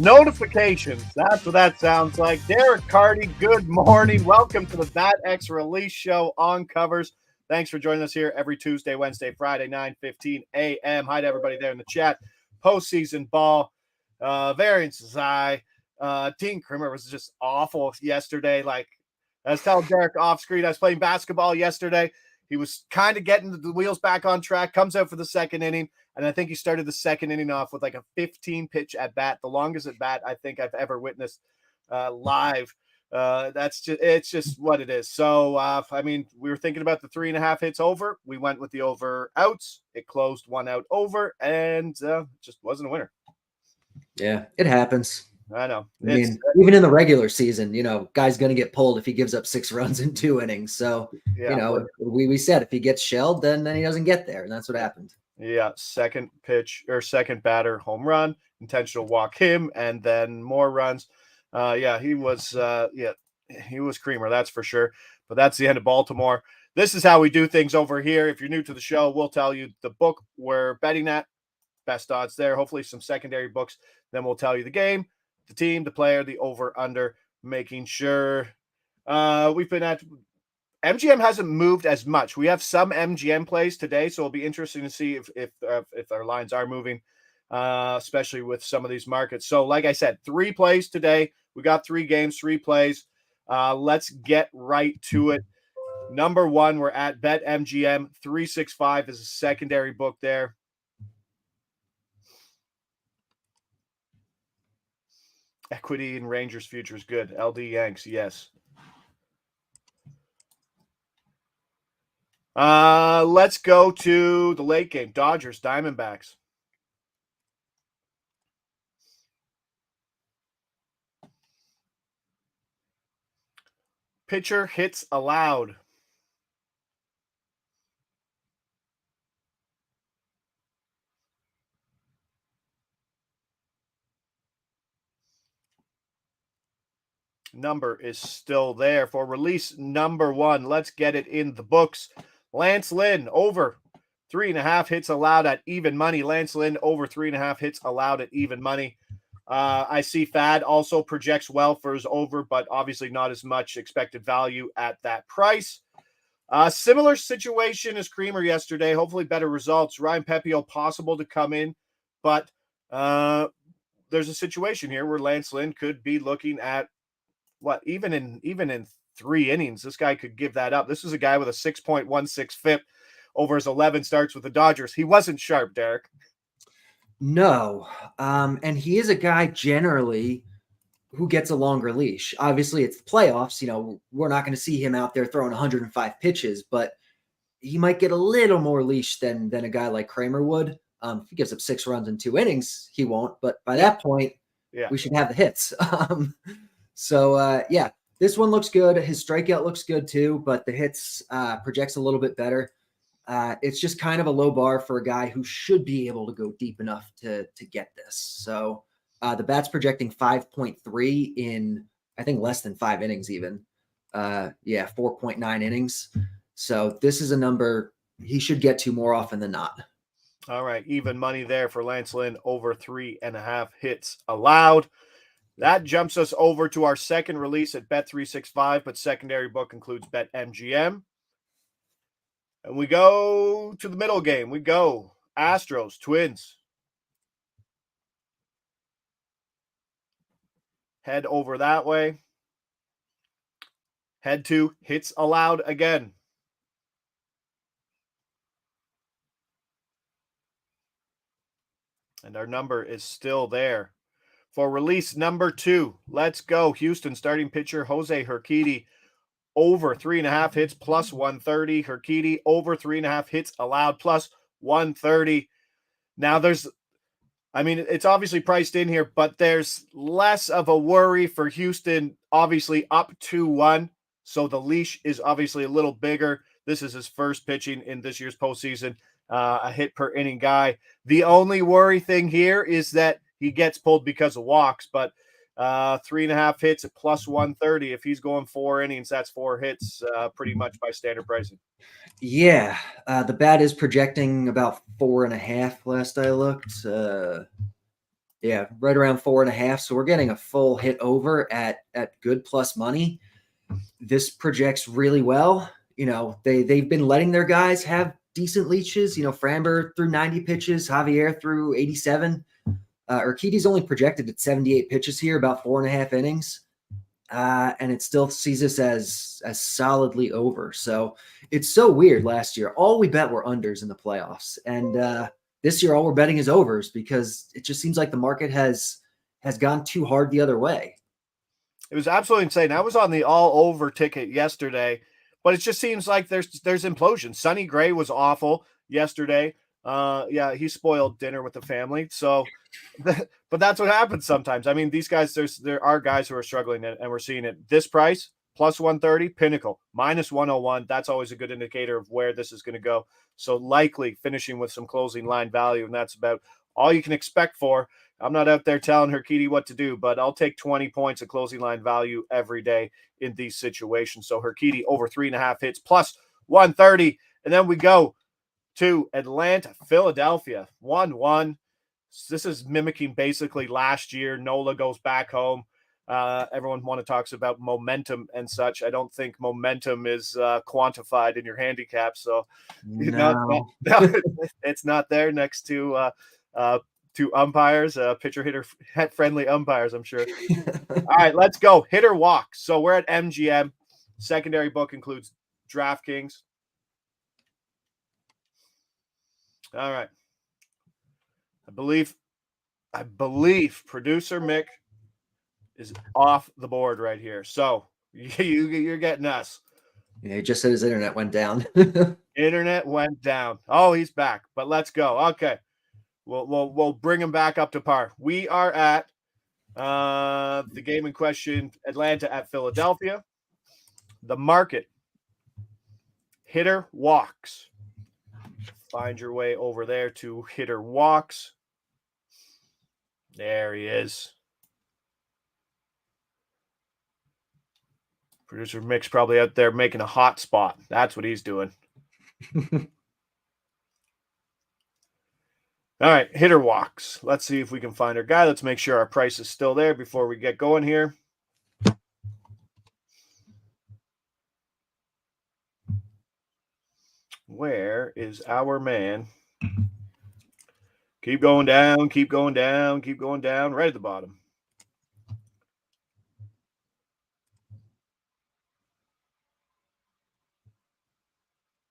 Notifications. That's what that sounds like. Derek Carty, good morning. Welcome to the Bat X Release Show on Covers. Thanks for joining us here every Tuesday, Wednesday, Friday, 9:15 a.m. Hi to everybody there in the chat. Postseason ball. Variances high. Dean Krimmer was just awful yesterday. Like, I was telling Derek off screen, I was playing basketball yesterday. He was kind of getting the wheels back on track, comes out for the second inning. And I think he started the second inning off with like a 15-pitch at bat, the longest at bat I think I've ever witnessed live. It's just what it is. So, I mean, we were thinking about the 3.5 hits over. We went with the over outs. It closed 1 out over and just wasn't a winner. Yeah, it happens. I know. I mean, even in the regular season, guy's going to get pulled if he gives up 6 runs in 2 innings. So, yeah, we said if he gets shelled, then he doesn't get there. And that's what happened. Yeah, second batter, home run, intentional walk him, and then more runs. He was creamer, that's for sure. But that's the end of Baltimore. This is how we do things over here. If you're new to the show, we'll tell you the book we're betting at, best odds there, hopefully some secondary books. Then we'll tell you the game, the team, the player, the over-under, making sure we've been at MGM hasn't moved as much. We have some MGM plays today, so it'll be interesting to see if our lines are moving, especially with some of these markets. So, like I said, 3 plays today. We got 3 games, 3 plays. Let's get right to it. Number 1, we're at BetMGM. 365 is a secondary book there. Equity and Rangers futures good. LD Yanks, yes. Let's go to the late game. Dodgers, Diamondbacks. Pitcher hits allowed. Number is still there for release number 1. Let's get it in the books. Lance Lynn over 3.5 hits allowed at even money. Lance Lynn over 3.5 hits allowed at even money. I see Fad also projects well for his over, but obviously not as much expected value at that price. Similar situation as Creamer yesterday. Hopefully better results. Ryan Pepio possible to come in, but there's a situation here where Lance Lynn could be looking at even in 3 innings, this guy could give that up. This is a guy with a 6.16 FIP over his 11 starts with the Dodgers. He wasn't sharp, Derek. No. And he is a guy generally who gets a longer leash. Obviously, it's the playoffs. We're not going to see him out there throwing 105 pitches, but he might get a little more leash than a guy like Kramer would. If he gives up 6 runs in 2 innings, he won't. But by that point, we should have the hits. This one looks good. His strikeout looks good too, but the hits projects a little bit better. It's just kind of a low bar for a guy who should be able to go deep enough to get this. So the bat's projecting 5.3 in, I think, less than 5 innings even. 4.9 innings. So this is a number he should get to more often than not. All right, even money there for Lance Lynn, over 3.5 hits allowed. That jumps us over to our second release at Bet365, but secondary book includes BetMGM. And we go to the middle game. We go Astros, Twins. Head over that way. Head to hits allowed again. And our number is still there. For release number 2, let's go. Houston starting pitcher Jose Urquidy, over 3.5 hits plus 130. Urquidy over 3.5 hits allowed plus 130. Now it's obviously priced in here, but there's less of a worry for Houston, obviously up 2-1. So the leash is obviously a little bigger. This is his first pitching in this year's postseason, a hit per inning guy. The only worry thing here is that he gets pulled because of walks, but 3.5 hits at plus 130. If he's going 4 innings, that's 4 hits pretty much by standard pricing. Yeah, the bat is projecting about 4.5 last I looked. Yeah, right around 4.5. So we're getting a full hit over at good plus money. This projects really well. They've been letting their guys have decent leashes. Framber threw 90 pitches, Javier threw 87. Urquidy's only projected at 78 pitches here, about 4.5 innings. And it still sees us as solidly over. So it's so weird. Last year, all we bet were unders in the playoffs. And this year, all we're betting is overs because it just seems like the market has gone too hard the other way. It was absolutely insane. I was on the all over ticket yesterday, but it just seems like there's implosion. Sonny Gray was awful yesterday. Yeah, he spoiled dinner with the family. So, but that's what happens sometimes. I mean, these guys, there are guys who are struggling, and we're seeing it. This price plus 130, Pinnacle minus 101. That's always a good indicator of where this is going to go. So likely finishing with some closing line value, and that's about all you can expect for. I'm not out there telling Urquidy what to do, but I'll take 20 points of closing line value every day in these situations. So Urquidy over 3.5 hits plus 130. And then we go to Atlanta, Philadelphia, 1-1. This is mimicking basically last year. Nola goes back home. Everyone talks about momentum and such. I don't think momentum is quantified in your handicap. So No. it's not there next to umpires, pitcher hitter friendly umpires, I'm sure. All right, let's go. Hitter walks. So we're at MGM. Secondary book includes DraftKings. All right. I believe producer Mick is off the board right here. So you're getting us. Yeah, he just said his internet went down. Internet went down. Oh, he's back. But let's go. Okay. We'll bring him back up to par. We are at the game in question, Atlanta at Philadelphia. The market. Hitter walks. Find your way over there to hitter walks. There he is. Producer Mick's probably out there making a hot spot. That's what he's doing. All right, hitter walks. Let's see if we can find our guy. Let's make sure our price is still there before we get going here. Where is our man? Keep going down, keep going down, keep going down, right at the bottom.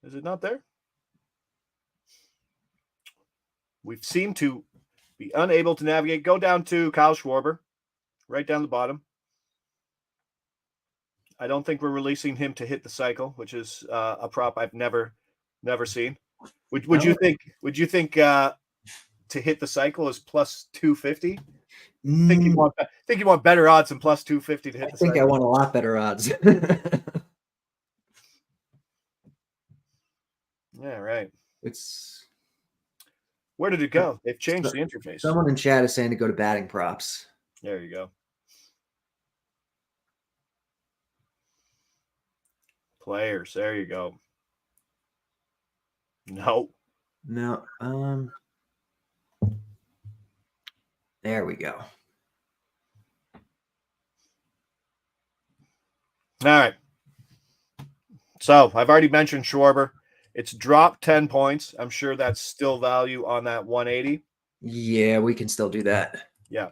Is it not there? We seem to be unable to navigate. Go down to Kyle Schwarber, right down the bottom. I don't think we're releasing him to hit the cycle, which is a prop I've never seen. Would you think? Would you think to hit the cycle is plus 250? Think you want better odds than plus 250 to hit the cycle? I think I want a lot better odds. Yeah, right. Where did it go? They've changed the interface. Someone in chat is saying to go to batting props. There you go. Players. There you go. No. There we go. All right. So I've already mentioned Schwarber. It's dropped 10 points. I'm sure that's still value on that 180. Yeah, we can still do that. Yeah.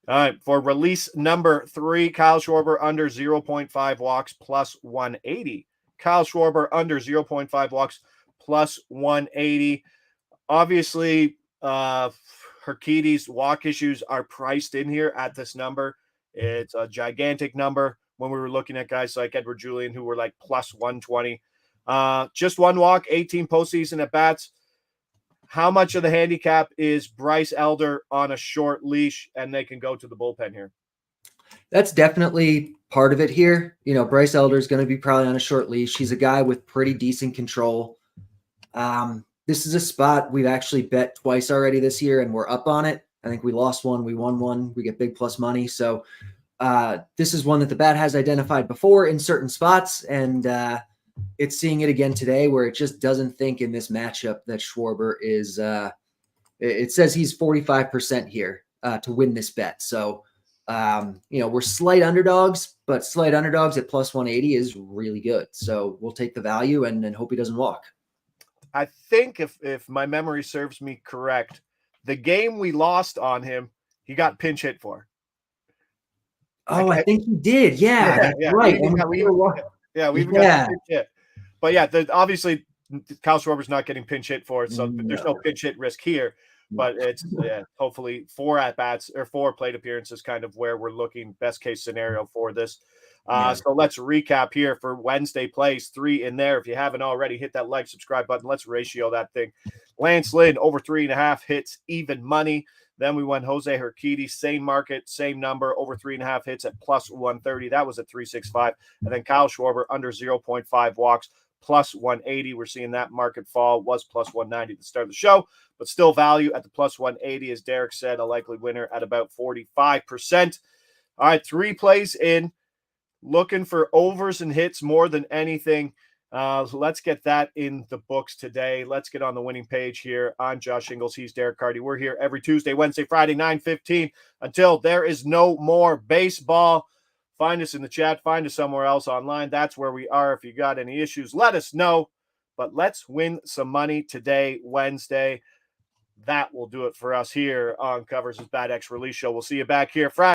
All right. For release number 3, Kyle Schwarber under 0.5 walks plus 180. Kyle Schwarber under 0.5 walks plus 180. Obviously, Urquidy's walk issues are priced in here at this number. It's a gigantic number when we were looking at guys like Edward Julian who were like plus 120. Just one walk, 18 postseason at bats. How much of the handicap is Bryce Elder on a short leash and they can go to the bullpen here? That's definitely part of it here. Bryce Elder is going to be probably on a short leash. He's a guy with pretty decent control. This is a spot we've actually bet twice already this year, and we're up on it. I think we lost one, we won one, we get big plus money. So this is one that the bat has identified before in certain spots, and it's seeing it again today where it just doesn't think in this matchup that Schwarber is it says he's 45% here. to win this bet. So, we're slight underdogs, but slight underdogs at plus 180 is really good. So we'll take the value and hope he doesn't walk. I think if my memory serves me correct, the game we lost on him, he got pinch hit for. Oh, I think he did. Yeah, that's right. We got pinch hit. But yeah, obviously Kyle Schwarber's not getting pinch hit for it, so there's no pinch hit risk here. But it's hopefully 4 at-bats or 4 plate appearances, kind of where we're looking best case scenario for this. So let's recap here for Wednesday plays. 3 in there. If you haven't already, hit that like, subscribe button. Let's ratio that thing. Lance Lynn over 3.5 hits, even money. Then we went Jose Urquidy, same market, same number, over 3.5 hits at plus 130. That was at 365. And then Kyle Schwarber under 0.5 walks, plus 180. We're seeing that market fall, was plus 190 at the start of the show, but still value at the plus 180. As Derek said, a likely winner at about 45%. All right, 3 plays in. Looking for overs and hits more than anything. So let's get that in the books today. Let's get on the winning page here. I'm Josh Ingles. He's Derek Carty. We're here every Tuesday, Wednesday, Friday, 9:15 until there is no more baseball. Find us in the chat. Find us somewhere else online. That's where we are. If you got any issues, let us know. But let's win some money today, Wednesday. That will do it for us here on Covers' Bad X Release Show. We'll see you back here Friday.